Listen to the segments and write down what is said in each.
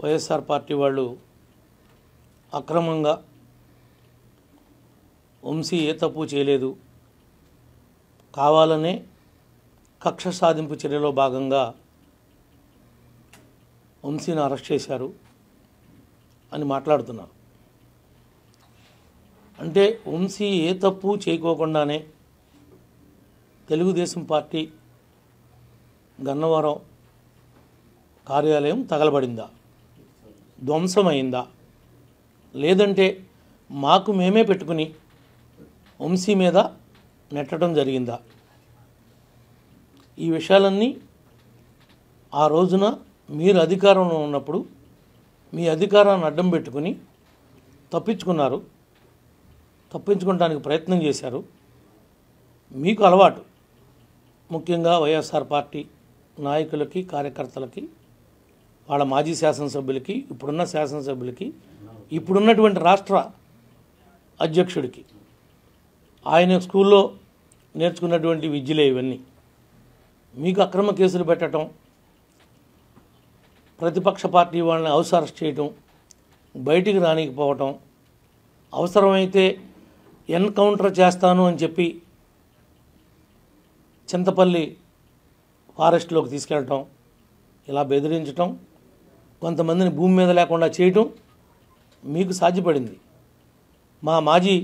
YSR party వాళ్ళు అక్రమంగా వంశీ ఏ తప్పు చేయలేదు, కావాలనే కక్ష సాధింపు చర్యలో భాగంగా వంశీని అరెస్ట్ చేశారు అని మాట్లాడుతున్నారు. అంటే వంశీ ఏ తప్పు చేయకోకుండానే తెలుగుదేశం పార్టీ గన్నవరం కార్యాలయం తగలబడిందా, ధ్వంసమైందా, లేదంటే మాకు మేమే పెట్టుకుని వంశీ మీద నెట్టడం జరిగిందా? ఈ విషయాలన్నీ ఆ రోజున మీరు అధికారంలో ఉన్నప్పుడు మీ అధికారాన్ని అడ్డం పెట్టుకుని తప్పించుకోవడానికి ప్రయత్నం చేశారు. మీకు అలవాటు, ముఖ్యంగా వైఎస్ఆర్ పార్టీ నాయకులకి, కార్యకర్తలకి, వాళ్ళ మాజీ శాసనసభ్యులకి, ఇప్పుడున్న శాసనసభ్యులకి, ఇప్పుడున్నటువంటి రాష్ట్ర అధ్యక్షుడికి ఆయన స్కూల్లో నేర్చుకున్నటువంటి విద్యలే ఇవన్నీ. మీకు అక్రమ కేసులు పెట్టడం, ప్రతిపక్ష పార్టీ వాళ్ళని హౌస్ అరెస్ట్ చేయటం, బయటికి రానికపోవటం, అవసరమైతే ఎన్కౌంటర్ చేస్తాను అని చెప్పి చింతపల్లి ఫారెస్ట్లోకి తీసుకెళ్ళటం, ఇలా బెదిరించటం, కొంతమందిని భూమి మీద లేకుండా చేయటం మీకు సాధ్యపడింది. మా మాజీ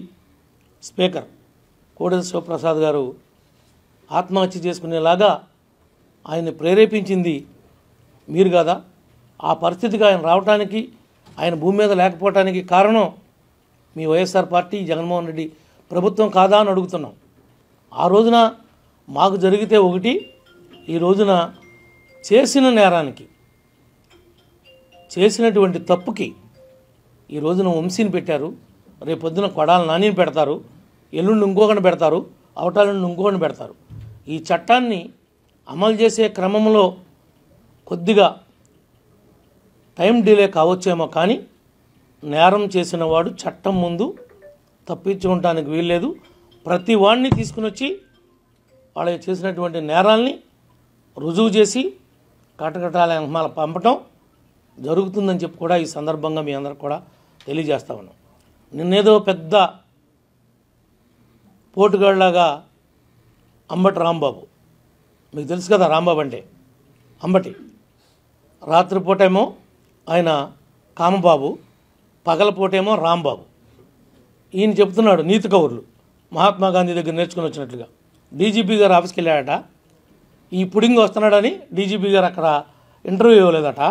స్పీకర్ కోడెల శివప్రసాద్ గారు ఆత్మహత్య చేసుకునేలాగా ఆయన్ని ప్రేరేపించింది మీరు కదా. ఆ పరిస్థితికి ఆయన రావడానికి, ఆయన భూమి మీద లేకపోవటానికి కారణం మీ వైఎస్ఆర్ పార్టీ, జగన్మోహన్ రెడ్డి ప్రభుత్వం కాదా అని అడుగుతున్నాం. ఆ రోజున మాకు జరిగితే ఒకటి, ఈ రోజున చేసిన నేరానికి, చేసినటువంటి తప్పుకి ఈ రోజున వంశీని పెట్టారు. రేపొద్దున కొడాల నానిని పెడతారు, ఎల్లుండి ఇంకొకరిని పెడతారు, అవటాలను ఇంకొకరిని పెడతారు. ఈ చట్టాన్ని అమలు చేసే క్రమంలో కొద్దిగా టైం డిలే కావచ్చేమో, కానీ నేరం చేసిన వాడు చట్టం ముందు తప్పించుకోవడానికి వీల్లేదు. ప్రతి వాడిని తీసుకుని వచ్చి వాళ్ళు చేసినటువంటి నేరాల్ని రుజువు చేసి కటకటాల పంపటం జరుగుతుందని చెప్పి కూడా ఈ సందర్భంగా మీ అందరికి కూడా తెలియజేస్తా ఉన్నాం. నిన్నేదో పెద్ద పోటుగాళ్ళలాగా అంబటి రాంబాబు, మీకు తెలుసు కదా రాంబాబు అంటే అంబటి, రాత్రిపూటేమో ఆయన కామబాబు, పగలపూటేమో రాంబాబు. ఈయన చెప్తున్నాడు నీతి కౌర్లు మహాత్మా గాంధీ దగ్గర నేర్చుకుని వచ్చినట్లుగా. డీజీపీ గారు ఆఫీస్కి వెళ్ళాడట, ఈ పుడింగ్ వస్తున్నాడని డీజీపీ గారు అక్కడ ఇంటర్వ్యూ ఇవ్వలేదట.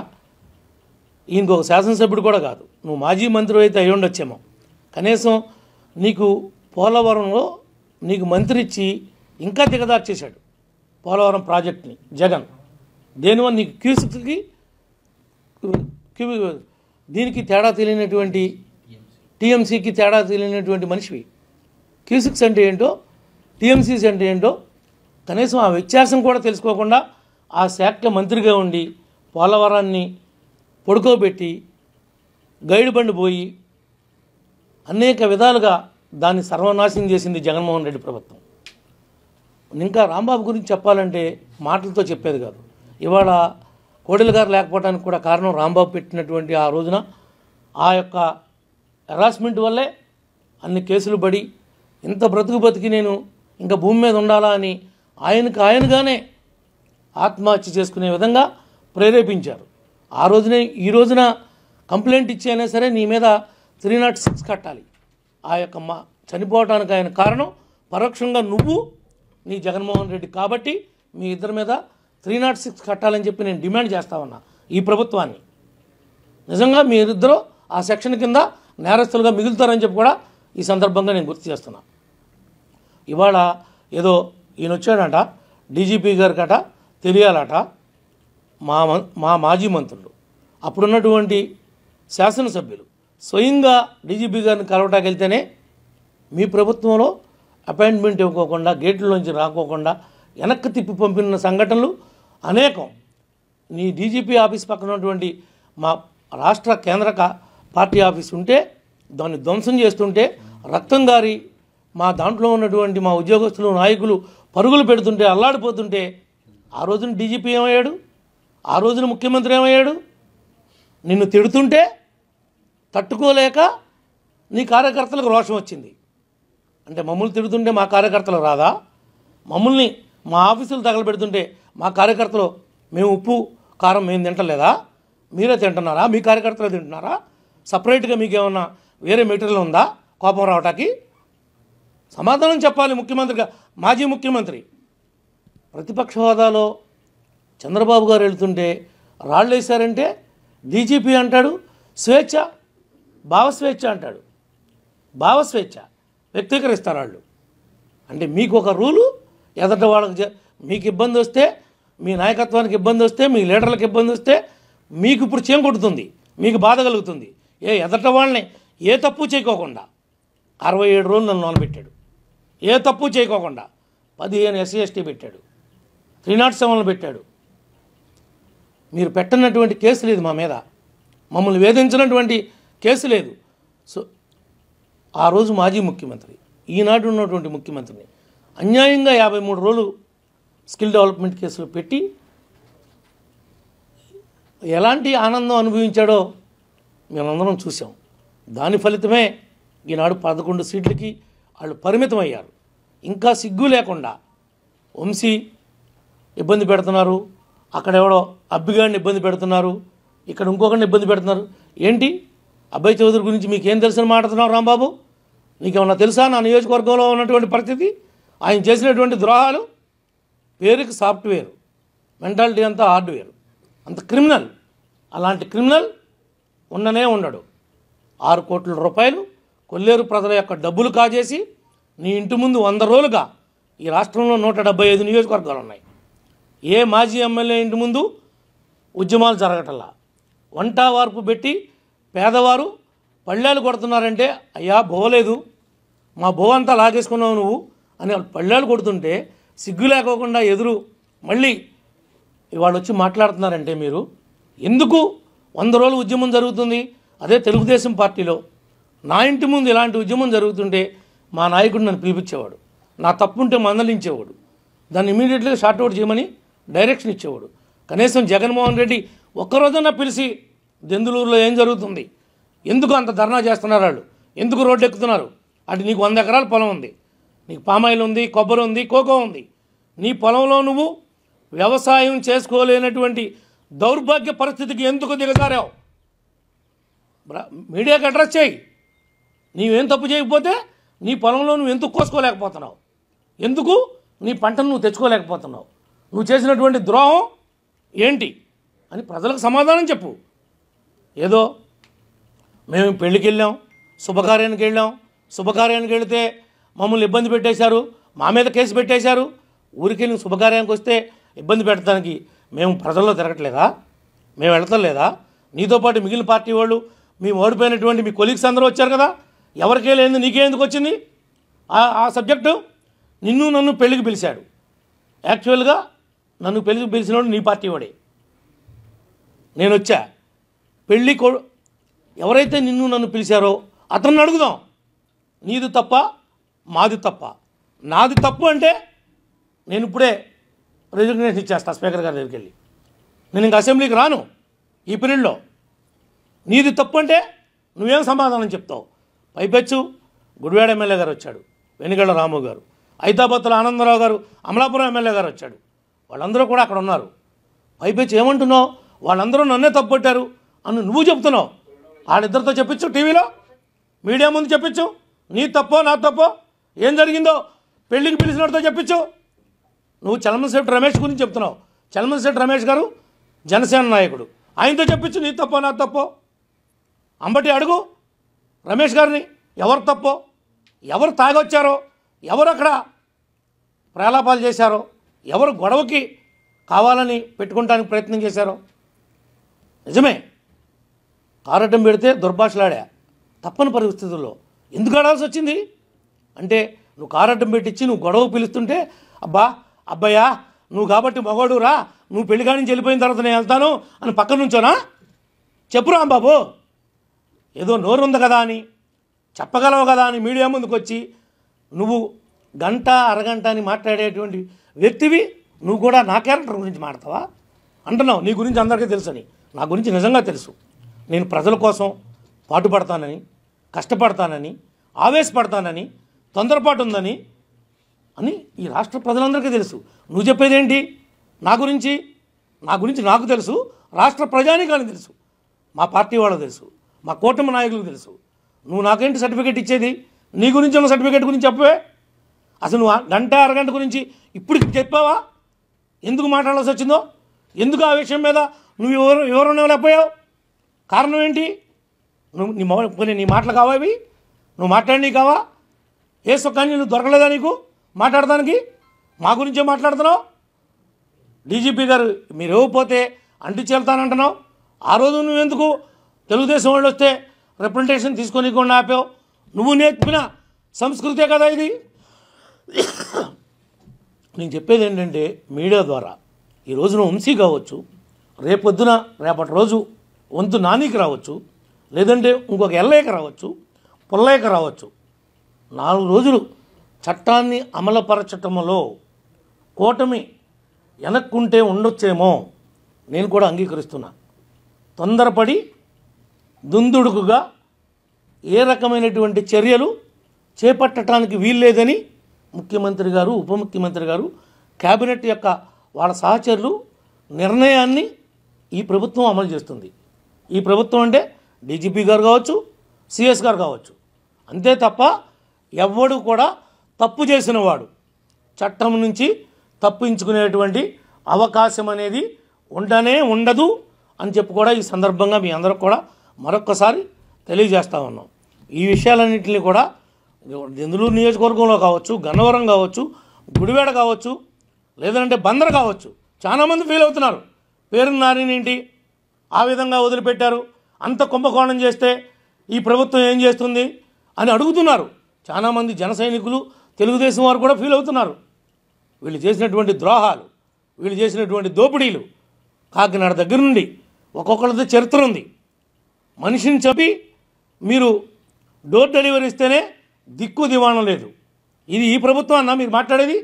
ఈయనకు ఒక శాసనసభ్యుడు కూడా కాదు, నువ్వు మాజీ మంత్రి అయితే అయి ఉండొచ్చేమో. కనీసం నీకు పోలవరంలో నీకు మంత్రి ఇచ్చి ఇంకా దిగదారు చేశాడు పోలవరం ప్రాజెక్ట్ని జగన్. దేనివల్ల నీకు క్యూసిక్స్కి దీనికి తేడా తెలియనటువంటి, టీఎంసీకి తేడా తెలియనటువంటి మనిషివి. క్యూసిక్స్ అంటే ఏంటో, టీఎంసీస్ అంటే ఏంటో కనీసం ఆ వ్యత్యాసం కూడా తెలుసుకోకుండా ఆ శాఖ మంత్రిగా ఉండి పోలవరాన్ని పడుకోబెట్టి గైడ్ బండి పోయి అనేక విధాలుగా దాన్ని సర్వనాశనం చేసింది జగన్మోహన్ రెడ్డి ప్రభుత్వం. ఇంకా రాంబాబు గురించి చెప్పాలంటే మాటలతో చెప్పేది కాదు. ఇవాళ కోడెల గారు లేకపోవడానికి కూడా కారణం రాంబాబు పెట్టినటువంటి ఆ రోజున ఆ యొక్క హెరాస్మెంట్ వల్లే అన్ని కేసులు పడి ఇంత బతికి నేను ఇంకా భూమి మీద ఉండాలా అని ఆయనగానే ఆత్మహత్య చేసుకునే విధంగా ప్రేరేపించారు. ఆ రోజునే ఈ రోజున కంప్లైంట్ ఇచ్చైనా సరే నీ మీద 306 కట్టాలి. ఆ యొక్క చనిపోవడానికి ఆయన కారణం పరోక్షంగా నువ్వు, నీ జగన్మోహన్ రెడ్డి. కాబట్టి మీ ఇద్దరి మీద 306 కట్టాలని చెప్పి నేను డిమాండ్ చేస్తా ఉన్నా ఈ ప్రభుత్వాన్ని. నిజంగా మీరిద్దరూ ఆ సెక్షన్ కింద నేరస్తులుగా మిగులుతారని చెప్పి కూడా ఈ సందర్భంగా నేను గుర్తు చేస్తున్నా. ఇవాళ ఏదో ఈయన వచ్చాడట, డీజీపీ గారికట తెలియాలట, మా మాజీ మంత్రులు, అప్పుడున్నటువంటి శాసనసభ్యులు స్వయంగా డీజీపీ గారిని కలవటానికి వెళ్తేనే మీ ప్రభుత్వంలో అపాయింట్మెంట్ ఇవ్వకోకుండా, గేట్లలోంచి రాకోకుండా వెనక్కి తిప్పి పంపిన సంఘటనలు అనేకం. నీ డీజీపీ ఆఫీస్ పక్కన ఉన్నటువంటి మా రాష్ట్ర కేంద్ర పార్టీ ఆఫీస్ ఉంటే దాన్ని ధ్వంసం చేస్తుంటే, రక్తం గారి మా దాంట్లో ఉన్నటువంటి మా ఉద్యోగస్తులు, నాయకులు పరుగులు పెడుతుంటే, అల్లాడిపోతుంటే ఆ రోజున డీజీపీ ఏమయ్యాడు? ఆ రోజున ముఖ్యమంత్రి ఏమయ్యాడు? నిన్ను తిడుతుంటే తట్టుకోలేక నీ కార్యకర్తలకు రోషం వచ్చింది. అంటే మమ్మల్ని తిడుతుంటే మా కార్యకర్తలు రాదా? మమ్మల్ని మా ఆఫీసులు తగలబెడుతుంటే మా కార్యకర్తలు మేము ఉప్పు కారం మేము తింటలేదా? మీరే తింటున్నారా? మీ కార్యకర్తలు తింటున్నారా? సపరేట్గా మీకేమన్నా వేరే మెటీరియల్ ఉందా కోపం రావటానికి? సమాధానం చెప్పాలి ముఖ్యమంత్రిగా. మాజీ ముఖ్యమంత్రి ప్రతిపక్ష హోదాలో చంద్రబాబు గారు వెళ్తుంటే రాళ్ళు వేశారంటే డీజీపీ అంటాడు స్వేచ్ఛ, భావస్వేచ్ఛ అంటాడు. భావస్వేచ్ఛ వ్యక్తీకరిస్తారు వాళ్ళు. అంటే మీకు ఒక రూలు, ఎదట వాళ్ళకి మీకు ఇబ్బంది వస్తే, మీ నాయకత్వానికి ఇబ్బంది వస్తే, మీ లీడర్లకు ఇబ్బంది వస్తే మీకు ఇప్పుడు చేం కొడుతుంది, మీకు బాధ కలుగుతుంది. ఎదట వాళ్ళని ఏ తప్పు చేయకోకుండా 67 రోజులు నన్ను లోనబెట్టాడు. ఏ తప్పు చేయకోకుండా 15 SC ST పెట్టాడు, 307 పెట్టాడు. మీరు పెట్టినటువంటి కేసు లేదు మా మీద, మమ్మల్ని వేధించినటువంటి కేసు లేదు. సో ఆ రోజు మాజీ ముఖ్యమంత్రి, ఈనాడు ఉన్నటువంటి ముఖ్యమంత్రిని అన్యాయంగా 53 రోజులు స్కిల్ డెవలప్మెంట్ కేసులు పెట్టి ఎలాంటి ఆనందం అనుభవించాడో మేమందరం చూసాం. దాని ఫలితమే ఈనాడు 11 సీట్లకి వాళ్ళు పరిమితం అయ్యారు. ఇంకా సిగ్గు లేకుండా వంశీ ఇబ్బంది పెడుతున్నారు, అక్కడ ఎవడో అబ్బిగాడిని ఇబ్బంది పెడుతున్నారు, ఇక్కడ ఇంకొకరిని ఇబ్బంది పెడుతున్నారు. ఏంటి అబ్బాయి చౌదరి గురించి మీకేం తెలిసిన మాట్లాడుతున్నావు రాంబాబు? నీకేమన్నా తెలుసా నా నియోజకవర్గంలో ఉన్నటువంటి పరిస్థితి, ఆయన చేసినటువంటి ద్రోహాలు? పేరుకి సాఫ్ట్వేర్, మెంటాలిటీ అంతా హార్డ్వేర్, అంత క్రిమినల్. అలాంటి క్రిమినల్ ఉండనే ఉండడు. 6 కోట్ల రూపాయలు కొల్లేరు ప్రజల యొక్క డబ్బులు కాజేసి నీ ఇంటి ముందు 100 రోజులుగా ఈ రాష్ట్రంలో 175 నియోజకవర్గాలు ఉన్నాయి. ఏ మాజీ ఎమ్మెల్యే ఇంటి ముందు ఉద్యమాలు జరగటల్లా. వంట వార్పు పెట్టి పేదవారు పళ్ళాలు కొడుతున్నారంటే, అయ్యా బోలేదు, మా బో అంతా లాగేసుకున్నావు నువ్వు అని వాళ్ళు పళ్ళాలు కొడుతుంటే సిగ్గు లేకోకుండా ఎదురు మళ్ళీ ఇవాళ వచ్చి మాట్లాడుతున్నారంటే మీరు ఎందుకు 100 రోజులు ఉద్యమం జరుగుతుంది? అదే తెలుగుదేశం పార్టీలో నా ఇంటి ముందు ఇలాంటి ఉద్యమం జరుగుతుంటే మా నాయకుడు నన్ను పిలిపించేవాడు, నా తప్పుంటే మందలించేవాడు, దాన్ని ఇమీడియట్గా షార్ట్అవుట్ చేయమని డైరెక్షన్ ఇచ్చేవాడు. కనీసం జగన్మోహన్ రెడ్డి ఒక్కరోజన్నా పిలిచి దెందులూరులో ఏం జరుగుతుంది, ఎందుకు అంత ధర్నా చేస్తున్నారు వాళ్ళు, ఎందుకు రోడ్డు ఎక్కుతున్నారు, అటు నీకు 100 ఎకరాల పొలం ఉంది, నీకు పామాయిల్ ఉంది, కొబ్బరి ఉంది, కోకో ఉంది, నీ పొలంలో నువ్వు వ్యవసాయం చేసుకోలేనటువంటి దౌర్భాగ్య పరిస్థితికి ఎందుకు దిగజారావు? మీడియాకి అడ్రస్ చేయి. నీవేం తప్పు చేయకపోతే నీ పొలంలో నువ్వు ఎందుకు కోసుకోలేకపోతున్నావు, ఎందుకు నీ పంటను నువ్వు తెచ్చుకోలేకపోతున్నావు, నువ్వు చేసినటువంటి ద్రోహం ఏంటి అని ప్రజలకు సమాధానం చెప్పు. ఏదో మేము పెళ్ళికి వెళ్ళాం, శుభకార్యానికి వెళ్ళాం, శుభకార్యానికి వెళితే మమ్మల్ని ఇబ్బంది పెట్టేశారు, మా మీద కేసు పెట్టేశారు, ఊరికెళ్ళి శుభకార్యానికి వస్తే ఇబ్బంది పెట్టడానికి మేము ప్రజల్లో తిరగట్లేదా? మేము వెళతలేదా? నీతో పాటు మిగిలిన పార్టీ వాళ్ళు, మేము ఓడిపోయినటువంటి మీ కొలీగ్స్ అందరూ వచ్చారు కదా, ఎవరికే లేదు నీకే ఎందుకు వచ్చింది ఆ సబ్జెక్టు? నిన్ను నన్ను పెళ్ళికి పిలిచాడు. యాక్చువల్గా నన్ను పెళ్ళికి పిలిచినవాడు నీ పార్టీ వాడే. నేను వచ్చా పెళ్ళి ఎవరైతే నిన్ను నన్ను పిలిచారో అతన్ని అడుగుదాం, నీది తప్ప మాది తప్ప. నాది తప్పు అంటే నేను ఇప్పుడే రిజిగ్నేషన్ ఇచ్చేస్తా స్పీకర్ గారి దగ్గరికి వెళ్ళి, నేను ఇంక అసెంబ్లీకి రాను ఈ పీరియడ్లో. నీది తప్పు అంటే నువ్వేం సమాధానం చెప్తావు? పైపెచ్చు గుడివాడ ఎమ్మెల్యే గారు వచ్చాడు, వెనుగళ్ల రాము గారు, హైదరాబాద్లో ఆనందరావు గారు, అమలాపురం ఎమ్మెల్యే గారు వచ్చాడు, వాళ్ళందరూ కూడా అక్కడ ఉన్నారు. పైపెచ్చు ఏమంటున్నావు? వాళ్ళందరూ నన్నే తప్పుపట్టారు అని నువ్వు చెప్తున్నావు. వాళ్ళిద్దరితో చెప్పించు, టీవీలో మీడియా ముందు చెప్పించు, నీ తప్పో నా తప్పో ఏం జరిగిందో పెళ్ళికి పిలిచినతో చెప్పించు. నువ్వు చలమశెట్టి రమేష్ గురించి చెప్తున్నావు. చలమశెట్టి రమేష్ గారు జనసేన నాయకుడు, ఆయనతో చెప్పించు నీ తప్పో నా తప్పో. అంబటి అడుగు రమేష్ గారిని, ఎవరు తప్పో, ఎవరు తాగొచ్చారో, ఎవరు అక్కడ ప్రలాపాలు చేశారో, ఎవరు గొడవకి కావాలని పెట్టుకోవడానికి ప్రయత్నం చేశారో. నిజమే కారటం పెడితే దుర్భాషలాడా, తప్పని పరిస్థితుల్లో ఎందుకు ఆడాల్సి వచ్చింది అంటే నువ్వు కారటం పెట్టించి నువ్వు గొడవ పిలుస్తుంటే అబ్బాయా నువ్వు కాబట్టి మగోడు రా, నువ్వు పెళ్లిగా నుంచి వెళ్ళిపోయిన తర్వాత నేను వెళ్తాను అని పక్కన నుంచోనా? చెప్పురా బాబు, ఏదో నోరు ఉంది కదా అని చెప్పగలవు కదా అని మీడియా ముందుకు వచ్చి నువ్వు గంట అరగంట అని మాట్లాడేటువంటి వ్యక్తివి నువ్వు కూడా నా క్యారెక్టర్ గురించి మాట్లాడతావా అంటున్నావు. నీ గురించి అందరికీ తెలుసని, నా గురించి నిజంగా తెలుసు. నేను ప్రజల కోసం పాటుపడతానని, కష్టపడతానని, ఆవేశపడతానని, తొందరపాటు ఉందని అని ఈ రాష్ట్ర ప్రజలందరికీ తెలుసు. నువ్వు చెప్పేదేంటి? నా గురించి నాకు తెలుసు, రాష్ట్ర ప్రజానీకానికి తెలుసు, మా పార్టీ వాళ్ళకు తెలుసు, మా కూటమి నాయకులకు తెలుసు. నువ్వు నాకేంటి సర్టిఫికేట్ ఇచ్చేది? నీ గురించి ఉన్న సర్టిఫికేట్ గురించి చెప్పవే. అసలు నువ్వు గంట అరగంట గురించి ఇప్పుడు చెప్పావా? ఎందుకు మాట్లాడాల్సి వచ్చిందో? ఎందుకు ఆ విషయం మీద నువ్వు వివరణ ఇవ్వలేకపోయావు? కారణం ఏంటి? నీ మాటలు కావా ఇవి? నువ్వు మాట్లాడి కావా? ఏ సుఖాన్ని నువ్వు దొరకలేదా నీకు మాట్లాడడానికి? మా గురించే మాట్లాడుతున్నావు. డీజీపీ గారు మీరు ఇవ్వకపోతే అంటి చేరుతానంటున్నావు. ఆ రోజు నువ్వెందుకు తెలుగుదేశం వాళ్ళు వస్తే రిప్రజెంటేషన్ తీసుకోనికుండా ఆపావు? నువ్వు నేర్పిన సంస్కృతే కదా ఇది. నేను చెప్పేది ఏంటంటే మీడియా ద్వారా ఈ రోజున వంశీ కావచ్చు, రేపటి రోజు వంతు నానికి రావచ్చు, లేదంటే ఇంకొక ఎల్లయ్యక రావచ్చు, పుల్లయ్యక రావచ్చు. 4 రోజులు చట్టాన్ని అమలుపరచటంలో కూటమి వెనక్కుంటే ఉండొచ్చేమో నేను కూడా అంగీకరిస్తున్నా. తొందరపడి దుందుడుకుగా ఏ రకమైనటువంటి చర్యలు చేపట్టడానికి వీల్లేదని ముఖ్యమంత్రి గారు, ఉప ముఖ్యమంత్రి గారు, కేబినెట్ యొక్క వాళ్ళ సహచరులు నిర్ణయాన్ని ఈ ప్రభుత్వం అమలు చేస్తుంది. ఈ ప్రభుత్వం అంటే డీజీపీ గారు కావచ్చు, సిఎస్ గారు కావచ్చు. అంతే తప్ప ఎవ్వడు కూడా తప్పు చేసిన వాడు చట్టం నుంచి తప్పించుకునేటువంటి అవకాశం అనేది ఉండదు అని చెప్పి కూడా ఈ సందర్భంగా మీ అందరికి కూడా మరొక్కసారి తెలియజేస్తూ ఉన్నాం. ఈ విషయాలన్నింటినీ కూడా దెందులూరు నియోజకవర్గంలో కావచ్చు, గన్నవరం కావచ్చు, గుడివాడ కావచ్చు, లేదంటే బందర్ కావచ్చు, చాలామంది ఫీల్ అవుతున్నారు. పేరు నారినేంటి ఆ విధంగా వదిలిపెట్టారు, అంత కుంభకోణం చేస్తే ఈ ప్రభుత్వం ఏం చేస్తుంది అని అడుగుతున్నారు. చాలామంది జన సైనికులు, తెలుగుదేశం వారు కూడా ఫీల్ అవుతున్నారు. వీళ్ళు చేసినటువంటి ద్రోహాలు, వీళ్ళు చేసినటువంటి దోపిడీలు కాకినాడ దగ్గర నుండి ఒక్కొక్కరితో చరిత్ర ఉంది. మనిషిని చెప్పి మీరు డోర్ డెలివరీ ఇస్తేనే దిక్కు దివాణం లేదు. ఇది ఈ ప్రభుత్వం అన్నా మీరు మాట్లాడేది?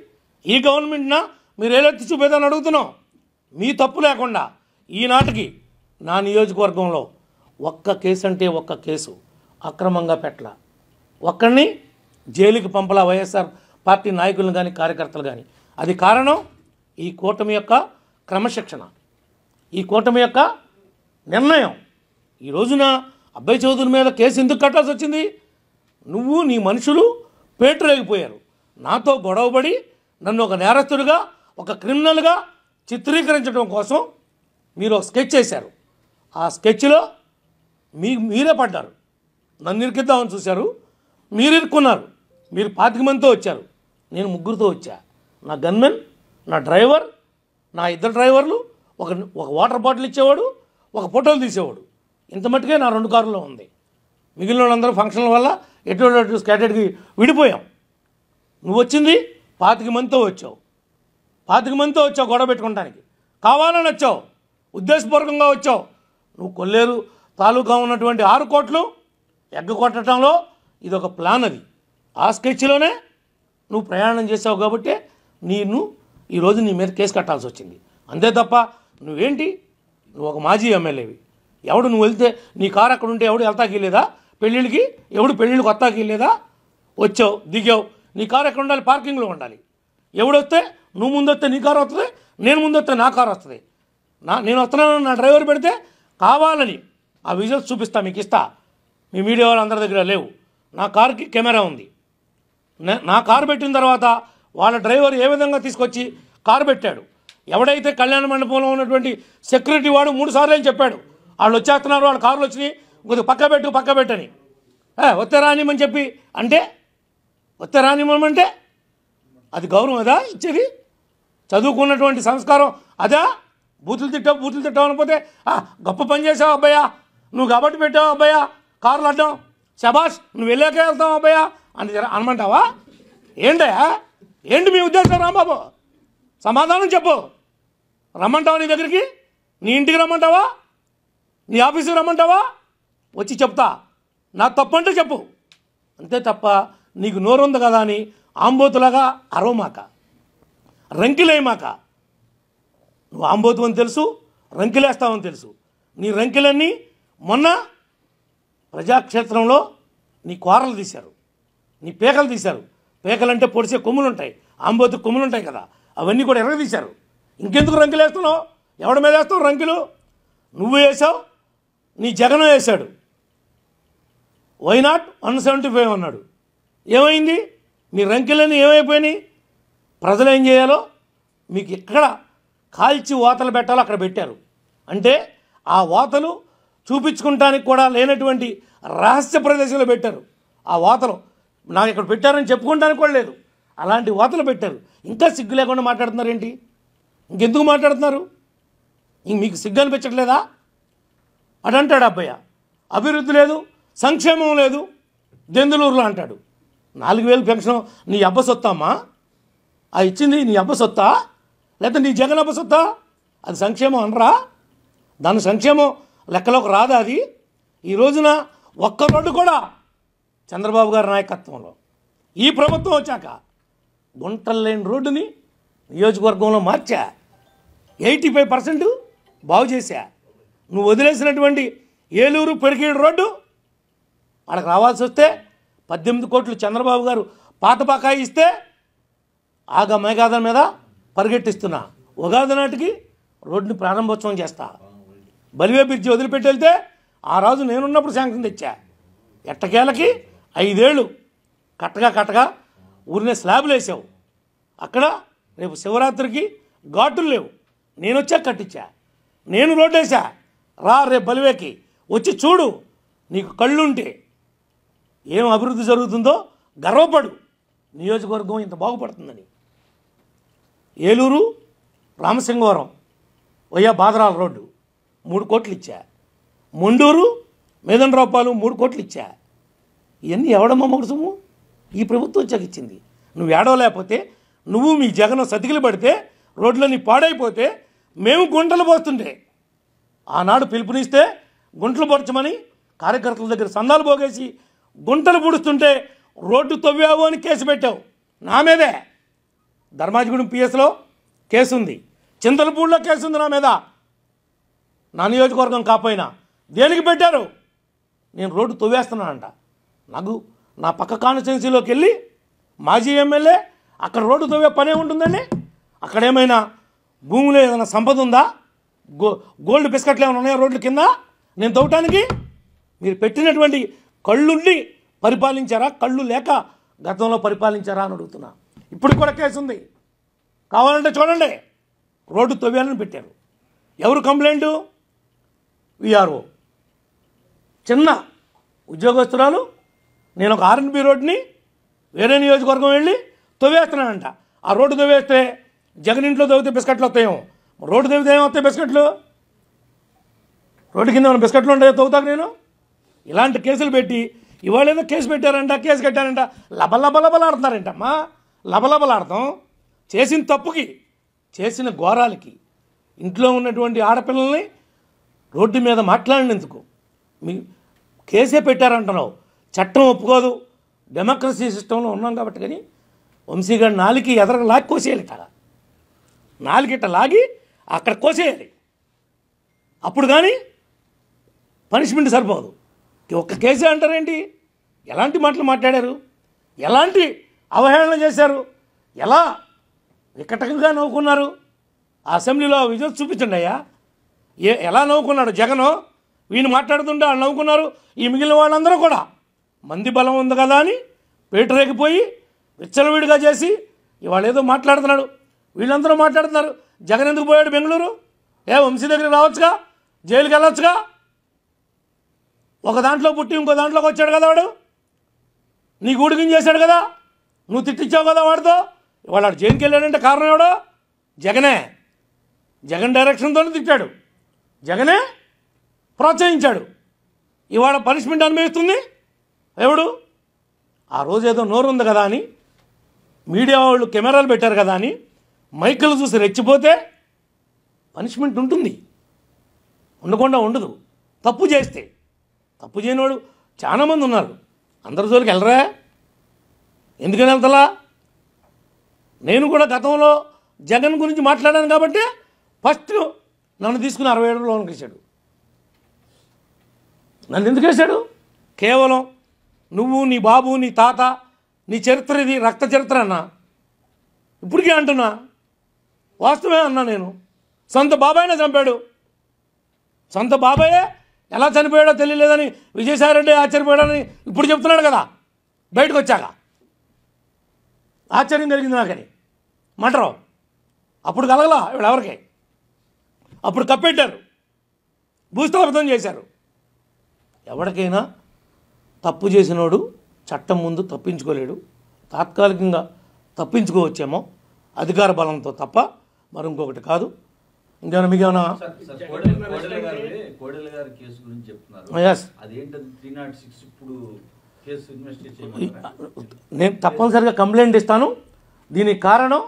ఈ గవర్నమెంట్నా మీరు ఏలెత్తి చూపేదని అడుగుతున్నాం. మీ తప్పు లేకుండా ఈనాటికి నా నియోజకవర్గంలో ఒక్క కేసు అంటే ఒక్క కేసు అక్రమంగా పెట్టల, ఒక్కడిని జైలుకి పంపలా వైఎస్ఆర్ పార్టీ నాయకులను కానీ కార్యకర్తలు కానీ. అది కారణం ఈ కూటమి యొక్క క్రమశిక్షణ, ఈ కూటమి యొక్క నిర్ణయం. ఈ రోజున అబ్బాయి చౌదరి మీద కేసు ఎందుకు కట్టాల్సి వచ్చింది? నువ్వు నీ మనుషులు పేటరేగిపోయారు. నాతో గొడవపడి నన్ను ఒక నేరస్తుడిగా, ఒక క్రిమినల్గా చిత్రీకరించడం కోసం మీరు ఒక స్కెచ్ చేశారు. ఆ స్కెచ్లో మీరే పడ్డారు. నన్ను ఇరికిద్దామని చూశారు, మీరు ఇరుక్కున్నారు. మీరు 25 మందితో వచ్చారు, నేను 3గురితో వచ్చా. నా గన్మెన్, నా డ్రైవర్, నా 2 డ్రైవర్లు, ఒక వాటర్ బాటిల్ ఇచ్చేవాడు, ఒక ఫోటోలు తీసేవాడు. ఇంత మట్టుకే నా 2 కారులో ఉంది. మిగిలిన వాళ్ళందరూ ఫంక్షన్ల వల్ల ఎటువంటి స్కాటెడ్కి విడిపోయాం. నువ్వు వచ్చింది 25 మందితో వచ్చావు. 25 మందితో వచ్చావు గొడవ పెట్టుకోవడానికి. కావాలని వచ్చావు, ఉద్దేశపూర్వకంగా వచ్చావు. నువ్వు కొల్లేరు తాలూకా ఉన్నటువంటి 6 కోట్లు ఎగ్గకొట్టడంలో ఇదొక ప్లాన్. అది ఆ స్కెచ్లోనే నువ్వు ప్రయాణం చేసావు కాబట్టి ఈరోజు నీ మీద కేసు కట్టాల్సి వచ్చింది. అంతే తప్ప నువ్వేంటి, నువ్వు ఒక మాజీ ఎమ్మెల్యేవి. నువ్వు వెళ్తే నీ కారు అక్కడ ఉంటే ఎవడు వెళ్తాకి వెళ్ళేదా? పెళ్ళిళ్ళకి పెళ్ళిళ్ళకి వస్తాకి వెళ్ళేదా? వచ్చావు, దిగావు, నీ కారు ఎక్కడ ఉండాలి? పార్కింగ్లో ఉండాలి. ఎవడొస్తే నువ్వు ముందు వస్తే నీ కారు వస్తుంది, నేను ముందు వస్తే నా కారు వస్తుంది. నేను వస్తున్నాను, నా డ్రైవర్ పెడితే కావాలని ఆ విజువల్స్ చూపిస్తా, మీకు ఇస్తా. మీ మీడియా వాళ్ళు అందరి దగ్గర లేవు. నా కారుకి కెమెరా ఉంది. నా కారు పెట్టిన తర్వాత వాళ్ళ డ్రైవర్ ఏ విధంగా తీసుకొచ్చి కారు పెట్టాడు. ఎవడైతే కళ్యాణ మండపంలో ఉన్నటువంటి సెక్యూరిటీ వాడు 3 సార్లు అని చెప్పాడు, వాళ్ళు వచ్చేస్తున్నారు, వాళ్ళ కార్లు వచ్చినాయి, కొద్దిగా పక్క పెట్టని వస్తే రానిమని చెప్పి అంటే, వస్తే రానిమంటే అది గౌరవం అదా ఇచ్చేది? చదువుకున్నటువంటి సంస్కారం అదా? బూతులు తిట్టావు అనకపోతే గొప్ప పని చేసావు అబ్బాయా, నువ్వు కాబట్టి పెట్టావు అబ్బాయా కార్లు అడ్డం, శబాష్ నువ్వు వెళ్ళాకే వెళ్తావు అబ్బాయా అని అనమంటావా? ఏంటి మీ ఉద్దేశం? రాంబాబు సమాధానం చెప్పు. రమ్మంటావా? నీ దగ్గరికి, నీ ఇంటికి రమ్మంటావా? నీ ఆఫీసుకి రమ్మంటావా? వచ్చి చెప్తా. నా తప్పంటే చెప్పు. అంతే తప్ప నీకు నోరుంది కదా అని ఆంబోతులాగా అరవమాక, రంకిలేయమాక. నువ్వు ఆంబోతు అని తెలుసు, రంకిలేస్తావని తెలుసు. నీ రంకిలన్నీ మొన్న ప్రజాక్షేత్రంలో నీ కూరలు తీశారు, నీ పేకలు తీశారు. పేకలంటే పొడిసే కొమ్ములు ఉంటాయి, ఆంబోతు కొమ్ములు ఉంటాయి కదా, అవన్నీ కూడా ఎరగదీశారు. ఇంకెందుకు రంకులు వేస్తున్నావు? ఎవడి మీద వేస్తావు రంకులు? నువ్వు వేసావు, నీ జగన్ వేశాడు. వై నాట్ 175 అన్నాడు. ఏమైంది? మీ రంకెలన్నీ ఏమైపోయినాయి? ప్రజలు ఏం చేయాలో మీకు ఎక్కడ కాల్చి ఓతలు పెట్టాలో అక్కడ పెట్టారు. అంటే ఆ ఓతలు చూపించుకుంటానికి కూడా లేనటువంటి రహస్య ప్రదేశంలో పెట్టారు. ఆ ఓతలు నాకు ఇక్కడ పెట్టారని చెప్పుకోవడానికి కూడా లేదు, అలాంటి ఓతలు పెట్టారు. ఇంకా సిగ్గు లేకుండా మాట్లాడుతున్నారు ఏంటి? ఇంకెందుకు మాట్లాడుతున్నారు? మీకు సిగ్గు అనిపించట్లేదా? అని అంటాడు అబ్బయ్య. అభివృద్ధి లేదు, సంక్షేమం లేదు దెందులూరులో అంటాడు. 4000 పెన్షన్ నీ అబ్బ సొత్తమ్మా? ఆ ఇచ్చింది నీ అబ్బ సొత్తా లేకపోతే నీ జగన్ అబ్బ సొత్తా? అది సంక్షేమం అనరా? దాని సంక్షేమం లెక్కలోకి రాదా అది? ఈ రోజున ఒక్క రోడ్డు కూడా చంద్రబాబు గారి నాయకత్వంలో ఈ ప్రభుత్వం వచ్చాక గుంటలు లేని రోడ్డుని నియోజకవర్గంలో మార్చా, 85% బాగు చేశా. నువ్వు వదిలేసినటువంటి ఏలూరు పెరిగేడు రోడ్డు వాళ్ళకి రావాల్సి వస్తే 18 కోట్లు చంద్రబాబు గారు పాత బకాయి ఇస్తే ఆగా మేఘాదం మీద పరిగెట్టిస్తున్నా. ఉగాది నాటికి రోడ్డుని ప్రారంభోత్సవం చేస్తా. బలివే బ్రిడ్జి వదిలిపెట్టి వెళ్తే ఆ రోజు నేనున్నప్పుడు శాంక్షన్ తెచ్చా. ఎట్టకేలకి 5 ఏళ్ళు కట్టగా ఊరినే స్లాబ్లు వేసావు. అక్కడ రేపు శివరాత్రికి ఘాటులు లేవు, నేను వచ్చా కట్టించా. నేను రోడ్డు వేసా. రా రేపు బలివేకి వచ్చి చూడు, నీకు కళ్ళుంటే ఏం అభివృద్ధి జరుగుతుందో గర్వపడు. నియోజకవర్గం ఇంత బాగుపడుతుందని. ఏలూరు రామసింగవరం వయ్యా బాదరాల రోడ్డు 3 కోట్లు ఇచ్చా. మొండూరు మేదనరావుపాలు 3 కోట్లు ఇచ్చా. ఇవన్నీ ఎవడమ్మా మొగుడు సొమ్ము? ఈ ప్రభుత్వం వచ్చాక ఇచ్చింది. నువ్వు ఏడవలేకపోతే, నువ్వు మీ జగన్ సతికిలు పడితే, రోడ్లన్నీ పాడైపోతే మేము గుంటలు పోస్తుంటే ఆనాడు పిలుపునిస్తే గుంటలు పొరచమని కార్యకర్తల దగ్గర సందాలు పోగేసి గుంటలు పుడుస్తుంటే రోడ్డు తవ్వావు అని కేసు పెట్టావు నా మీదే. ధర్మాజిగూడెం పిఎస్లో కేసు ఉంది, చింతలపూడిలో కేసు ఉంది నా మీద. నా నియోజకవర్గం కాపోయినా దేనికి పెట్టారు? నేను రోడ్డు తవ్వేస్తున్నానంట. నాకు నా పక్క కాన్స్టిట్యున్సీలోకి వెళ్ళి మాజీ ఎమ్మెల్యే అక్కడ రోడ్డు తవ్వే పనే ఉంటుందండి. అక్కడేమైనా భూమిలో ఏదైనా సంపద ఉందా? గోల్డ్ బిస్కెట్లు ఏమైనా ఉన్నాయా రోడ్ల కింద నేను తవ్వటానికి? మీరు పెట్టినటువంటి కళ్ళుండి పరిపాలించారా, కళ్ళు లేక గతంలో పరిపాలించారా అని అడుగుతున్నా. ఇప్పుడు కూడా కేసు ఉంది, కావాలంటే చూడండి. రోడ్డు తవ్వాలని పెట్టారు. ఎవరు కంప్లైంటు? విఆర్ఓ, చిన్న ఉద్యోగస్తురాలు. నేను ఒక ఆర్ఎన్బి రోడ్ని వేరే నియోజకవర్గం వెళ్ళి తవ్వేస్తున్నానంట. ఆ రోడ్డు తవ్వేస్తే జగన్ ఇంట్లో తవ్వితే బిస్కెట్లు వస్తాయేమో, రోడ్డు తవ్వితే ఏమొస్తాయి బిస్కెట్లు? రోడ్డు కింద ఏమైనా బిస్కెట్లు ఉంటాయో తవ్వుతాకు నేను? ఇలాంటి కేసులు పెట్టి ఇవాళ ఏదో కేసు పెట్టారంట, కేసు కట్టారంట, లబలబలబలాడుతున్నారంటమ్మా. లబలబలాడతాం చేసిన తప్పుకి, చేసిన ఘోరాలకి. ఇంట్లో ఉన్నటువంటి ఆడపిల్లల్ని రోడ్డు మీద మాట్లాడినందుకు మీ కేసే పెట్టారంటున్నావు. చట్టం ఒప్పుకోదు, డెమోక్రసీ సిస్టంలో ఉన్నాం కాబట్టి. కానీ వంశీగారి నాలికి ఎదరకు లాగి కోసేయాలి. ఇట్లా నాలుగిట్ట లాగి అక్కడ కోసేయాలి. అప్పుడు కానీ పనిష్మెంట్ సరిపోదు. ఒక్క కేసే అంటారేంటి? ఎలాంటి మాటలు మాట్లాడారు, ఎలాంటి అవహేళన చేశారు, ఎలా వికటంగా నవ్వుకున్నారు? ఆ అసెంబ్లీలో విజయం చూపించండి అయ్యా. ఎలా నవ్వుకున్నాడు జగను? వీళ్ళు మాట్లాడుతుంటే వాళ్ళు నవ్వుకున్నారు. ఈ మిగిలిన వాళ్ళందరూ కూడా మంది బలం ఉంది కదా అని పేటరేగిపోయి విచ్చలవిడిగా చేసి ఇవాళ ఏదో మాట్లాడుతున్నాడు. వీళ్ళందరూ మాట్లాడుతున్నారు. జగన్ ఎందుకు పోయాడు బెంగళూరు? వంశీ దగ్గరికి రావచ్చుగా, జైలుకి వెళ్ళొచ్చుగా. ఒక దాంట్లో పుట్టి ఇంకో దాంట్లోకి వచ్చాడు కదా వాడు. నీ గూడికిం చేశాడు కదా, నువ్వు తిట్టించావు కదా వాడితో. ఇవాళ వాడు జైలుకి వెళ్ళాడంటే కారణం ఎవడో? జగనే. జగన్ డైరెక్షన్తోనే తిట్టాడు, జగనే ప్రోత్సహించాడు. ఇవాళ పనిష్మెంట్ అనుభవిస్తుంది ఎవడు? ఆ రోజు ఏదో నోరు ఉంది కదా అని మీడియా వాళ్ళు కెమెరాలు పెట్టారు కదా అని మైకులు చూసి రెచ్చిపోతే పనిష్మెంట్ ఉంటుంది, ఉండకుండా ఉండదు. తప్పు చేస్తే. తప్పు చేయనివాడు చాలామంది ఉన్నారు. అందరి జోలికి వెళ్ళరా? ఎందుకని వెళ్తలా? నేను కూడా గతంలో జగన్ గురించి మాట్లాడాను కాబట్టి ఫస్ట్ నన్ను తీసుకుని 67 లోనికి ఇచ్చాడు. నన్ను ఎందుకు వేశాడు? కేవలం నువ్వు, నీ బాబు, నీ తాత, నీ చరిత్ర ఇది రక్త చరిత్ర అన్నా. ఇప్పటికే అంటున్నా, వాస్తవమే అన్నా. నేను సొంత బాబాయినే చంపాడు. సొంత బాబాయే ఎలా చనిపోయాడో తెలియలేదని విజయసాయిరెడ్డి ఆశ్చర్యపోయాడని ఇప్పుడు చెప్తున్నాడు కదా బయటకు వచ్చాక. ఆశ్చర్యం కలిగింది నాకని. మంటరావు అప్పుడు కలగలా వీళ్ళెవరికి. అప్పుడు కప్పెట్టారు, భూస్థాపితం చేశారు. ఎవరికైనా తప్పు చేసినోడు చట్టం ముందు తప్పించుకోలేడు. తాత్కాలికంగా తప్పించుకోవచ్చేమో అధికార బలంతో తప్ప మరి ఇంకొకటి కాదు. ఇంకేమైనా మీకేమైనా నేను తప్పనిసరిగా కంప్లైంట్ ఇస్తాను. దీనికి కారణం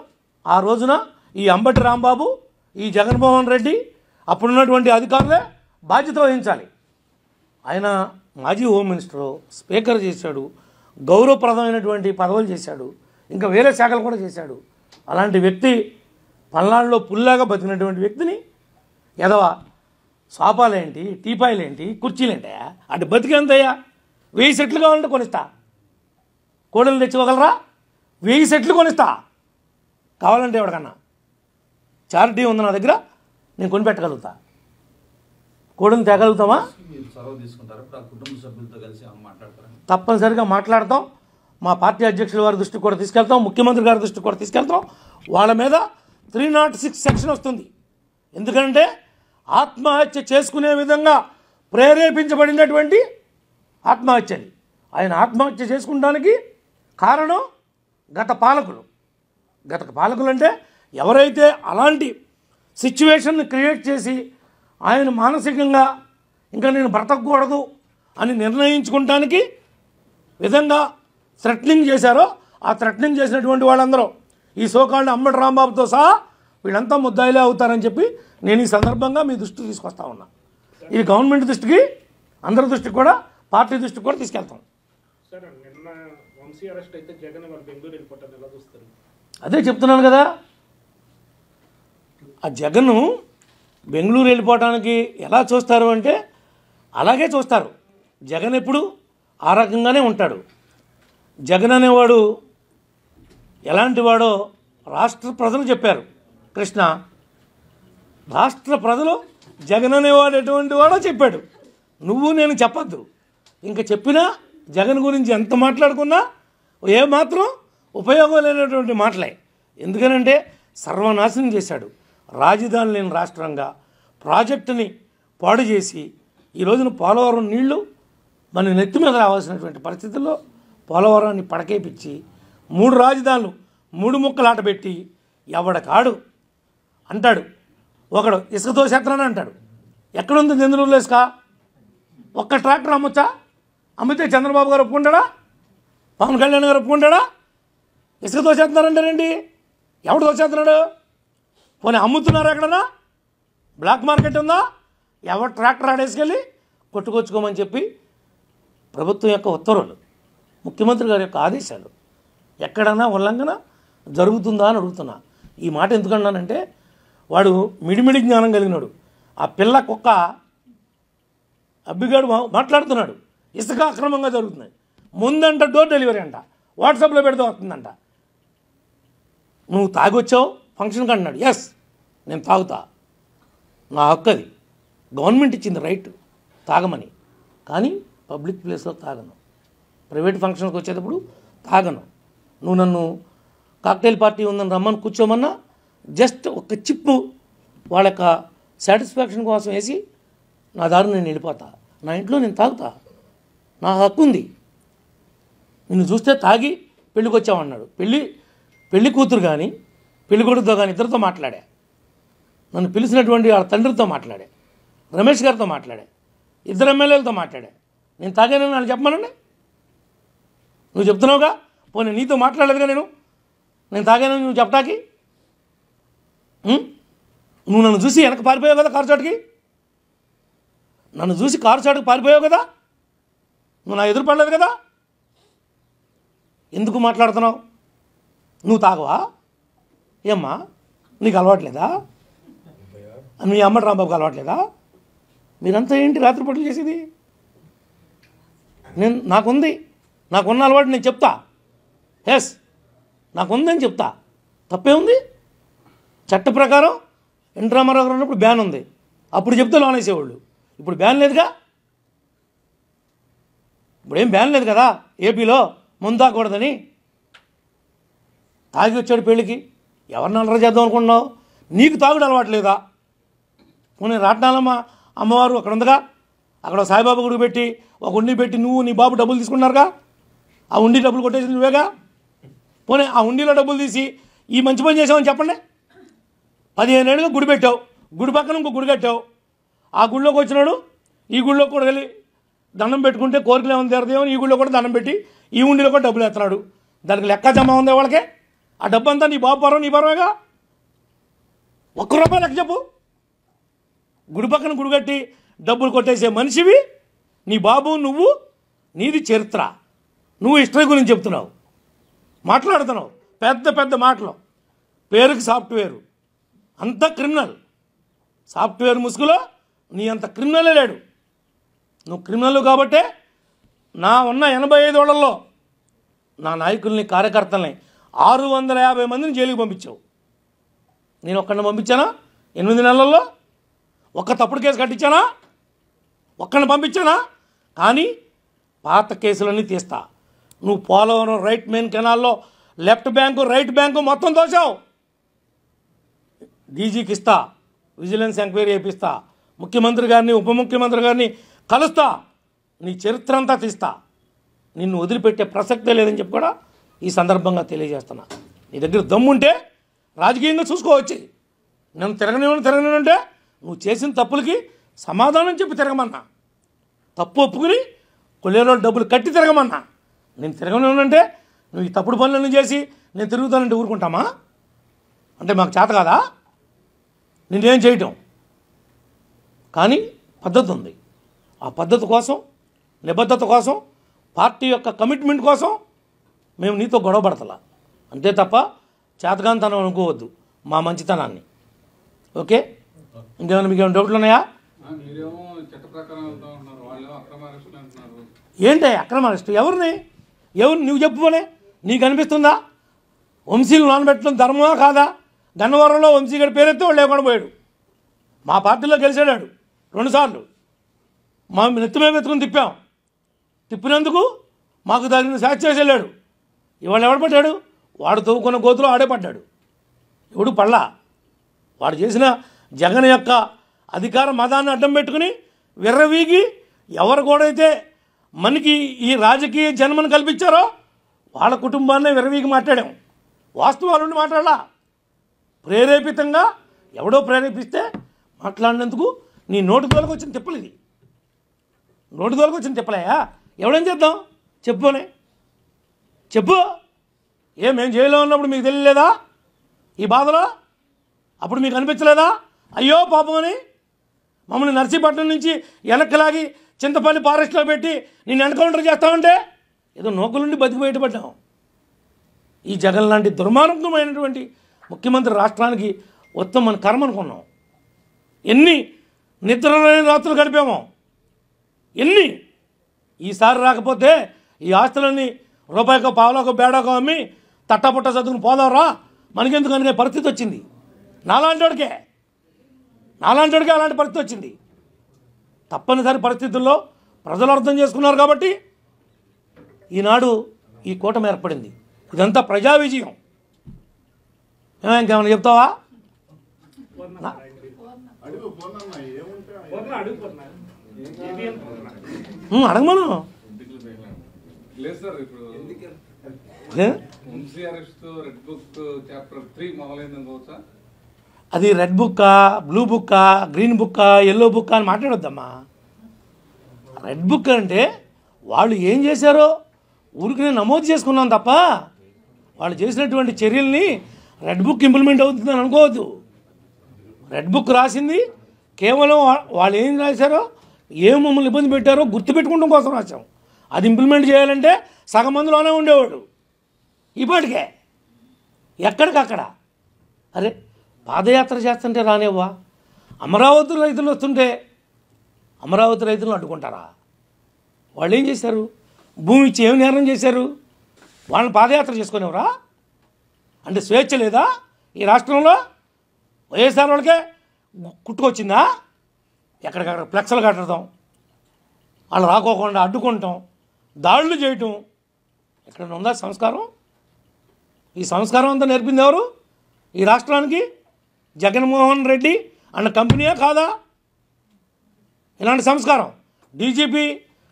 ఆ రోజున ఈ అంబటి రాంబాబు, ఈ జగన్మోహన్ రెడ్డి, అప్పుడున్నటువంటి అధికారులే బాధ్యత వహించాలి. ఆయన మాజీ హోమ్ మినిస్టరు, స్పీకర్ చేశాడు, గౌరవప్రదమైనటువంటి పదవులు చేశాడు, ఇంకా వేరే శాఖలు కూడా చేశాడు. అలాంటి వ్యక్తి పల్నాడులో పుల్లాగా బతికినటువంటి వ్యక్తిని ఎదవ సోఫాలేంటి, టీపాయిలేంటి, కుర్చీలేంటయా అంటే బతికేంతయ్యా? 1000 సెట్లు కావాలంటే కొనిస్తా. కోడలు తెచ్చివ్వగలరా? 1000 సెట్లు కొనిస్తా కావాలంటే. ఎవరికన్నా చారిటీ ఉంది నా దగ్గర, నేను కొనిపెట్టగలుగుతా. కోడలు తేగలుగుతామా? తప్పనిసరిగా మాట్లాడతాం. మా పార్టీ అధ్యక్షుల వారి దృష్టికి కూడా తీసుకెళ్తాం, ముఖ్యమంత్రి గారి దృష్టికి కూడా తీసుకెళ్తాం. వాళ్ళ మీద 306 సెక్షన్ వస్తుంది. ఎందుకంటే ఆత్మహత్య చేసుకునే విధంగా ప్రేరేపించబడినటువంటి ఆత్మహత్యని. ఆయన ఆత్మహత్య చేసుకుంటానికి కారణం గత పాలకులు. గత పాలకులు అంటే ఎవరైతే అలాంటి సిచ్యువేషన్ని క్రియేట్ చేసి ఆయన మానసికంగా ఇంకా నేను బ్రతకూడదు అని నిర్ణయించుకుంటానికి విధంగా థ్రెటనింగ్ చేశారో, ఆ థ్రెటనింగ్ చేసినటువంటి వాళ్ళందరూ ఈ సోకాల్డ్ అంబటి రాంబాబుతో సహా వీళ్ళంతా ముద్దాయిలే అవుతారని చెప్పి నేను ఈ సందర్భంగా మీ దృష్టికి తీసుకొస్తా ఉన్నా. ఇది గవర్నమెంట్ దృష్టికి, అందరి దృష్టికి కూడా, పార్టీ దృష్టికి కూడా తీసుకెళ్తాం. అదే చెప్తున్నాను కదా, ఆ జగన్ బెంగళూరు వెళ్ళిపోవడానికి ఎలా చూస్తారు అంటే అలాగే చూస్తారు. జగన్ ఎప్పుడు ఆ రకంగానే ఉంటాడు. జగన్ అనేవాడు ఎలాంటి వాడో రాష్ట్ర ప్రజలు చెప్పారు. కృష్ణ, రాష్ట్ర ప్రజలు జగన్ అనేవాడు ఎటువంటి వాడో చెప్పాడు. నువ్వు నేను చెప్పద్దు. ఇంకా చెప్పినా జగన్ గురించి ఎంత మాట్లాడుకున్నా ఏమాత్రం ఉపయోగం లేనటువంటి మాటలే. ఎందుకనంటే సర్వనాశనం చేశాడు. రాజధాని లేని రాష్ట్రంగా ప్రాజెక్టుని పాడు చేసి ఈ రోజున పోలవరం నీళ్లు మన నెత్తి మీద రావాల్సినటువంటి పరిస్థితుల్లో పోలవరాన్ని పడకేపించి 3 రాజధానులు 3 ముక్కలాట పెట్టి ఎవడకాడు అంటాడు. ఒకడు ఇసుకతో చేస్తానని అంటాడు. ఎక్కడుంది చంద్రబాబులో ఇసుక? ఒక్క ట్రాక్టర్ అమ్మొచ్చా? అమ్మితే చంద్రబాబు గారు ఒప్పుకుంటాడా? పవన్ కళ్యాణ్ గారు ఒప్పుకుంటాడా? ఇసుకతో చేస్తున్నారంటారండి. ఎవడు తోచేస్తున్నాడు? పోనీ అమ్ముతున్నారు ఎక్కడన్నా? బ్లాక్ మార్కెట్ ఉందా? ఎవరు ట్రాక్టర్ ఆడేసుకెళ్ళి కొట్టుకొచ్చుకోమని చెప్పి ప్రభుత్వం యొక్క ఉత్తర్వులు, ముఖ్యమంత్రి గారి యొక్క ఆదేశాలు ఎక్కడన్నా ఉల్లంఘన జరుగుతుందా అని అడుగుతున్నా. ఈ మాట ఎందుకన్నానంటే వాడు మిడిమిడి జ్ఞానం కలిగినాడు. ఆ పిల్ల కుక్క అబ్బిగాడు మాట్లాడుతున్నాడు. ఇసుక అక్రమంగా జరుగుతుంది. ముందంట డోర్ డెలివరీ అంట, వాట్సాప్లో పెడితే వస్తుందంట. నువ్వు తాగొచ్చావు ఫంక్షన్కి అంటున్నాడు. ఎస్, నేను తాగుతా, నా హక్కు అది. గవర్నమెంట్ ఇచ్చింది రైట్ తాగమని. కానీ పబ్లిక్ ప్లేస్లో తాగను, ప్రైవేట్ ఫంక్షన్కి వచ్చేటప్పుడు తాగను. నువ్వు నన్ను కాక్టైల్ పార్టీ ఉందని రమ్మని కూర్చోమన్నా జస్ట్ ఒక చిప్పు వాళ్ళ యొక్క సాటిస్ఫాక్షన్ కోసం వేసి నా దారిని నేను వెళ్ళిపోతా. నా ఇంట్లో నేను తాగుతా, నా హక్కు ఉంది. నిన్ను చూస్తే తాగి పెళ్ళికి వచ్చామన్నాడు. పెళ్లి కూతురు కానీ పెళ్లి కొడుకుతో కానీ ఇద్దరితో మాట్లాడా. నన్ను పిలిచినటువంటి వాళ్ళ తండ్రితో మాట్లాడా, రమేష్ గారితో మాట్లాడా, 2 ఎమ్మెల్యేలతో మాట్లాడా. నేను తాగానని వాళ్ళు చెప్పమనండి. నువ్వు చెప్తున్నావుగా, పోనీ నీతో మాట్లాడలేదుగా నేను తాగానని నువ్వు చెప్పటానికి. నువ్వు నన్ను చూసి వెనక పారిపోయావు కదా కారు చాటుకి. నన్ను చూసి కారు చాటుకు పారిపోయావు కదా. నువ్వు నా ఎదురు పడలేదు కదా. ఎందుకు మాట్లాడుతున్నావు? నువ్వు తాగవా? ఏమ్మా నీకు అలవాట్లేదా? మీ అమ్మటి రాంబాబుకి అలవాట్లేదా? మీరంతా ఏంటి రాత్రి పట్టులు చేసేది? నాకున్న అలవాటు నేను చెప్తా. ఎస్, నాకుందని చెప్తా. తప్పే ఉంది? చట్ట ప్రకారం ఎన్టీ రామారావు గారు ఉన్నప్పుడు బ్యాన్ ఉంది, అప్పుడు చెప్తే లోనేసేవాళ్ళు. ఇప్పుడు బ్యాన్ లేదుగా, ఇప్పుడేం బ్యాన్ లేదు కదా ఏపీలో ముందు తాగకూడదని. తాగి వచ్చాడు పెళ్ళికి, ఎవరిని అల్లరి చేద్దాం అనుకుంటున్నావు? నీకు తాగుడు అలవాటు లేదా? పోనీ రాట్నాలమ్మ అమ్మవారు అక్కడ ఉందిగా, అక్కడ సాయిబాబా గుడి పెట్టి ఒక ఉండి పెట్టి నువ్వు నీ బాబు డబ్బులు తీసుకున్నారుగా, ఆ ఉండి డబ్బులు కొట్టేసి నువ్వేగా. పోనీ ఆ ఉండిలో డబ్బులు తీసి ఈ మంచి పని చేసామని చెప్పండి. 15 ఏళ్ళుగా గుడి పెట్టావు, గుడి పక్కన ఇంకో గుడి కట్టావు, ఆ గుడిలోకి వచ్చినాడు ఈ గుడిలో కూడా వెళ్ళి దండం పెట్టుకుంటే కోరికలు ఏమైనా తీరదేమని ఈ గుడిలో కూడా దండం పెట్టి ఈ ఉండిలో కూడా డబ్బులు ఎత్తున్నాడు. దానికి లెక్క జమ ఉంది వాళ్ళకే. ఆ డబ్బు అంతా నీ బాబు పరం, నీ పరమేగా. ₹1 లెక్క చెప్పు. గుడి పక్కన గుడి కట్టి డబ్బులు కొట్టేసే మనిషివి నీ బాబు, నువ్వు. నీది చరిత్ర. నువ్వు హిస్టరీ గురించి చెప్తున్నావు, మాట్లాడుతున్నావు పెద్ద పెద్ద మాటలు. పేరుకి సాఫ్ట్వేరు, అంతా క్రిమినల్. సాఫ్ట్వేర్ ముసుగులో నీ అంత క్రిమినలే లేడు. నువ్వు క్రిమినల్ కాబట్టే నా ఉన్న 85 ఏళ్లలో నా నాయకుల్ని, కార్యకర్తల్ని 650 మందిని జైలుకి పంపించావు. నేను ఒక్కడిని పంపించానా 8 నెలల్లో? ఒక్క తప్పుడు కేసు కట్టించానా? ఒక్కడిని పంపించానా? కానీ పాత కేసులన్నీ తీస్తా. నువ్వు పోలవరం రైట్ మెయిన్ కెనాల్లో లెఫ్ట్ బ్యాంకు రైట్ బ్యాంకు మొత్తం తోసావు. డీజీకి ఇస్తా, విజిలెన్స్ ఎంక్వైరీ చేపిస్తా, ముఖ్యమంత్రి గారిని ఉప ముఖ్యమంత్రి గారిని కలుస్తా, నీ చరిత్ర అంతా తీస్తా. నిన్ను వదిలిపెట్టే ప్రసక్తే లేదని చెప్పి కూడా ఈ సందర్భంగా తెలియజేస్తున్నా. నీ దగ్గర దమ్ముంటే రాజకీయంగా చూసుకోవచ్చు. నన్ను తిరగనివ్వంటే నువ్వు చేసిన తప్పులకి సమాధానం చెప్పి తిరగమన్నా, తప్పు ఒప్పుకుని కొల్లేరు డబ్బులు కట్టి తిరగమన్నా. నేను తిరగనివ్వనంటే నువ్వు ఈ తప్పుడు పనులన్నీ చేసి నేను తిరుగుతానంటే ఊరుకుంటామా? అంటే మాకు చేత కాదా నిన్నేం చేయటం? కానీ పద్ధతి ఉంది. ఆ పద్ధతి కోసం, నిబద్ధత కోసం, పార్టీ యొక్క కమిట్మెంట్ కోసం మేము నీతో గొడవ పడతలా. అంతే తప్ప చేతగానితనం అనుకోవద్దు మా మంచితనాన్ని. ఓకే, ఇంకేమైనా మీకు ఏమైనా డౌట్లు ఉన్నాయా? ఏంటి అక్రమ అరెస్టు? ఎవరు నువ్వు చెప్పుకోనే? నీకు అనిపిస్తుందా? వంశీలు నానబెట్టడం ధర్మమా కాదా? గన్నవరంలో వంశీ గారి పేరెత్తే వాళ్ళు లేకుండా పోయాడు. మా పార్టీలో గెలిచాడాడు 2 సార్లు. మా నెత్తిమే వెతుకుని తిప్పినందుకు మాకు తగిన సాక్షి చేసి వెళ్ళాడు. ఇవాళ ఎవడు పడ్డాడు? వాడు తవ్వుకున్న గోతులో ఆడే పడ్డాడు. ఎవడు పడలా. వాడు చేసిన జగన్ యొక్క అధికార మదాన్ని అడ్డం పెట్టుకుని విర్రవీగి ఎవరు కూడైతే మనకి ఈ రాజకీయ జన్మను కల్పించారో వాళ్ళ కుటుంబాన్నే విర్రవీగి మాట్లాడాం. వాస్తవాలు ఉండి మాట్లాడాల. ప్రేరేపితంగా ఎవడో ప్రేరేపిస్తే మాట్లాడినందుకు నీ నోటి దోలకు వచ్చిన తిప్పలు ఇది. నోటి దోలకు వచ్చిన తిప్పలేయా? ఎవడేం చేద్దాం చెప్పు. మేము జైల్లో ఉన్నప్పుడు మీకు తెలియలేదా ఈ బాధలో? అప్పుడు మీకు అనిపించలేదా అయ్యో పాపం అని? మమ్మల్ని నర్సీపట్నం నుంచి వెనక్కిలాగి చింతపల్లి ఫారెస్ట్లో పెట్టి నేను ఎన్కౌంటర్ చేస్తామంటే ఏదో నోకులుండి బతికి బయటపడ్డాం. ఈ జగన్ లాంటి దుర్మార్గమైనటువంటి ముఖ్యమంత్రి రాష్ట్రానికి ఉత్తమ మన కర్మ అనుకున్నాం. ఎన్ని నిద్రలేని రాత్రులు గడిపామో, ఎన్ని. ఈసారి రాకపోతే ఈ ఆస్తులన్నీ రూపాయికో పావులకో బేడాకో అమ్మి తట్టపుట్ట చదువుకుని పోదాంరా మనకెందుకు అనే పరిస్థితి వచ్చింది. నాలాంటివాడికే అలాంటి పరిస్థితి వచ్చింది. తప్పనిసరి పరిస్థితుల్లో ప్రజలు అర్థం చేసుకున్నారు కాబట్టి ఈనాడు ఈ కూటమి ఏర్పడింది. ఇదంతా ప్రజా విజయం. ఇంకేమైనా చెప్తావా? అడగమను. అది రెడ్ బుక్కా, బ్లూ బుక్కా, గ్రీన్ బుక్కా, ఎల్లో బుక్కా అని మాట్లాడొద్దమ్మా. రెడ్ బుక్ అంటే వాళ్ళు ఏం చేశారో ఊరికి నేను నమోదు చేసుకున్నాను తప్ప వాళ్ళు చేసినటువంటి చర్యల్ని రెడ్ బుక్ ఇంప్లిమెంట్ అవుతుందని అనుకోవద్దు. రెడ్ బుక్ రాసింది కేవలం వాళ్ళు ఏం రాశారో, ఏం మమ్మల్ని ఇబ్బంది పెట్టారో గుర్తుపెట్టుకోవడం కోసం రాశాం. అది ఇంప్లిమెంట్ చేయాలంటే సగం మందిలోనే ఉండేవాడు. ఇప్పటికే ఎక్కడికక్కడ. అరే పాదయాత్ర చేస్తుంటే రానివ్వా? అమరావతి రైతులు వస్తుంటే అమరావతి రైతులను అడ్డుకుంటారా? వాళ్ళు ఏం చేశారు? భూమి ఇచ్చి ఏమి నేరం చేశారు? వాళ్ళని పాదయాత్ర చేసుకునేవరా? అంటే స్వేచ్ఛ లేదా ఈ రాష్ట్రంలో? వైఎస్ఆర్ వాళ్ళకే కుట్టుకొచ్చిందా? ఎక్కడికక్కడ ఫ్లెక్స్లు కట్టడం, వాళ్ళు రాకోకుండా అడ్డుకుంటాం, దాడులు చేయటం, ఎక్కడ ఉందా సంస్కారం? ఈ సంస్కారం అంతా నేర్పింది ఎవరు ఈ రాష్ట్రానికి? జగన్మోహన్ రెడ్డి అన్న కంపెనీయే కాదా ఇలాంటి సంస్కారం? డీజీపీ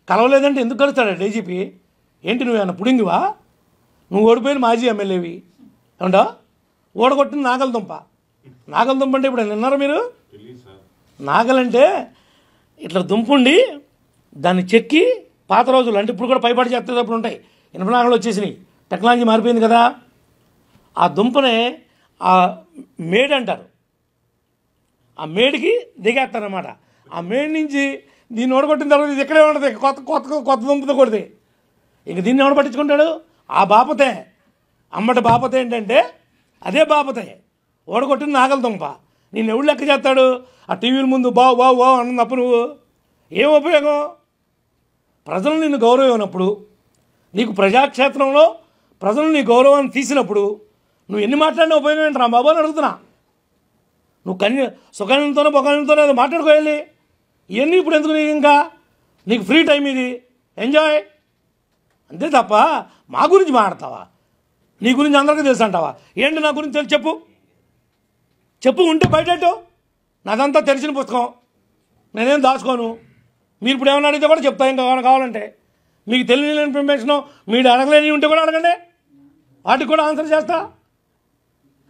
కలవలేదంటే ఎందుకు కలుస్తాడా డీజీపీ? ఏంటి నువ్వేమన్నా పుడింగివా? నువ్వు ఓడిపోయిన మాజీ ఎమ్మెల్యేవి ఏమంటా? ఓడగొట్టిన నాగలదుంప. నాగలదుంప అంటే ఇప్పుడు విన్నారా మీరు? నాగలంటే ఇట్లా దుంపుండి దాన్ని చెక్కి పాత రోజులు అంటే ఇప్పుడు కూడా పైపాటి చేసేటప్పుడు ఉంటాయి. ఇనుప నాగలు వచ్చేసినాయి, టెక్నాలజీ మారిపోయింది కదా. ఆ దుంపనే ఆ మేడ్ అంటారు. ఆ మేడికి దిగేస్తారనమాట. ఆ మేడ్ నుంచి దీన్ని ఓడగొట్టిన తర్వాత ఇది ఎక్కడే ఉంటుంది, కొత్త కొత్త కొత్త దుంపతో కొడితే ఇంక దీన్ని ఎవడు పట్టించుకుంటాడు? ఆ బాపతే అమ్మటి బాపతే ఏంటంటే అదే బాపతే ఓడగొట్టిన నాగల దుంప. నేను ఎవడు లెక్క చేస్తాడు? ఆ టీవీల ముందు బావు బావు బావు అన్నప్పుడు నువ్వు ఏం ఉపయోగం? ప్రజలు నిన్ను గౌరవం ఇవ్వనప్పుడు, నీకు ప్రజాక్షేత్రంలో ప్రజలు నీ గౌరవాన్ని తీసినప్పుడు నువ్వు ఎన్ని మాట్లాడినా ఉపయోగం ఏంటి రా బాబు అని అడుగుతున్నా. నువ్వు సుఖానంతోనో పొగానంతోనో అది మాట్లాడుకోవాలి. ఇవన్నీ ఇప్పుడు ఎందుకు? నీకు ఇంకా నీకు ఫ్రీ టైం ఇది, ఎంజాయ్ అంతే తప్ప మా గురించి మాట్లాడతావా? నీ గురించి అందరికీ తెలుసు అంటావా? ఏంటి నా గురించి తెలుసు చెప్పు, చెప్పు ఉంటే బయటట్టు. నాదంతా తెలిసిన పుస్తకం, నేనేం దాచుకోను. మీరు ఇప్పుడు ఏమన్నా అడిగితే కూడా చెప్తా. ఇంకా కావాలంటే మీకు తెలియని ఇన్ఫర్మేషను మీరు అడగలేని ఉంటే కూడా అడగండి, వాటికి కూడా ఆన్సర్ చేస్తా.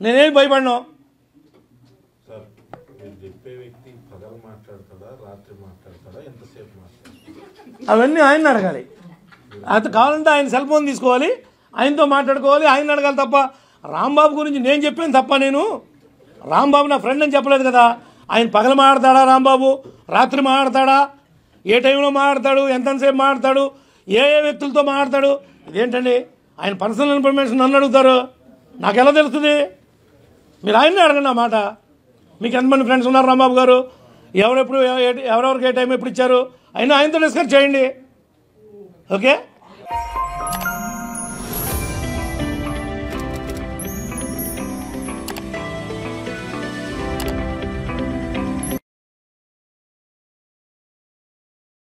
నేనేం భయపడను. అవన్నీ ఆయన అడగాలి. అది కావాలంటే ఆయన సెల్ ఫోన్ తీసుకోవాలి, ఆయనతో మాట్లాడుకోవాలి, ఆయన అడగాలి తప్ప రాంబాబు గురించి నేను చెప్పాను తప్ప నేను రాంబాబు నా ఫ్రెండ్ అని చెప్పలేదు కదా. ఆయన పగలు మాట్లాడతాడా రాంబాబు, రాత్రి మాట్లాడతాడా, ఏ టైంలో మాట్లాడతాడు, ఎంతసేపు మాట్లాడతాడు, ఏ ఏ వ్యక్తులతో మాట్లాడతాడు, ఇదేంటండి ఆయన పర్సనల్ ఇన్ఫర్మేషన్ నన్ను అడుగుతారు, నాకు ఎలా తెలుస్తుంది? మీరు ఆయన్నే అడగండి ఆ మాట. మీకు ఎంతమంది ఫ్రెండ్స్ ఉన్నారు రాంబాబు గారు, ఎవరెవరికి ఏ టైం ఎప్పుడు ఇచ్చారు, అయినా ఆయనతో డిస్కస్ చేయండి. ఓకే.